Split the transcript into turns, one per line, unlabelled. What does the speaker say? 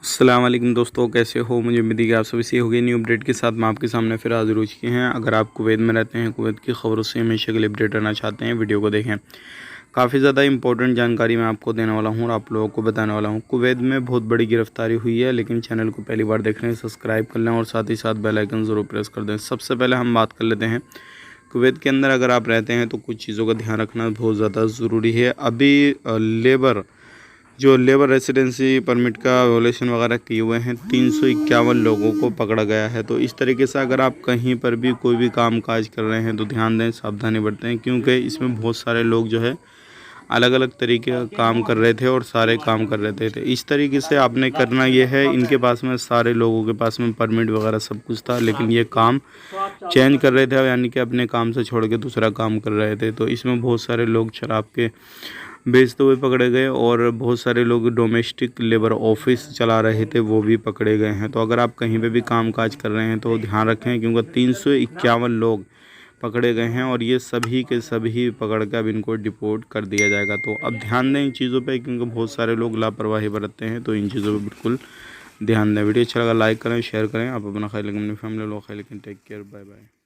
अस्सलाम वालेकुम दोस्तों, कैसे हो। मुझे उम्मीद है कि आप सभी से हो गई न्यू अपडेट के साथ मैं आपके सामने फिर हाजिर हो चुके हैं। अगर आप कुवैत में रहते हैं, कुवैत की खबरों से हमेशा के लिए अपडेट रहना चाहते हैं, वीडियो को देखें। काफ़ी ज़्यादा इंपॉर्टेंट जानकारी मैं आपको देने वाला हूँ और आप लोगों को बताने वाला हूँ। कुवैत में बहुत बड़ी गिरफ्तारी हुई है, लेकिन चैनल को पहली बार देख रहे हैं सब्सक्राइब कर लें और साथ ही साथ बेल आइकन ज़रूर प्रेस कर दें। सबसे पहले हम बात कर लेते हैं कुवैत के अंदर अगर आप रहते हैं तो कुछ चीज़ों का ध्यान रखना बहुत ज़्यादा ज़रूरी है। अभी लेबर रेसिडेंसी परमिट का वोलेशन वगैरह किए हुए हैं 351 लोगों को पकड़ा गया है। तो इस तरीके से अगर आप कहीं पर भी कोई भी काम काज कर रहे हैं तो ध्यान दें, सावधानी बरतें, क्योंकि इसमें बहुत सारे लोग जो है अलग अलग तरीके का काम कर रहे थे और सारे काम कर रहे थे। इस तरीके से आपने करना ये है, इनके पास में सारे लोगों के पास में परमिट वगैरह सब कुछ था, लेकिन ये काम चेंज कर रहे थे, यानी कि अपने काम से छोड़ के दूसरा काम कर रहे थे। तो इसमें बहुत सारे लोग शराब के बेचते हुए पकड़े गए और बहुत सारे लोग डोमेस्टिक लेबर ऑफिस चला रहे थे, वो भी पकड़े गए हैं। तो अगर आप कहीं पे भी काम काज कर रहे हैं तो ध्यान रखें, क्योंकि 351 लोग पकड़े गए हैं और ये सभी के सभी पकड़ कर अब इनको डिपोर्ट कर दिया जाएगा। तो अब ध्यान दें इन चीज़ों पे, क्योंकि बहुत सारे लोग लापरवाही बरतते हैं, तो इन चीज़ों पे बिल्कुल ध्यान दें। वीडियो अच्छा लगा लाइक करें, शेयर करें। आप अपना ख्याल रखें, अपनी फैमिली लोग ख्याल रखें। Take care, bye bye.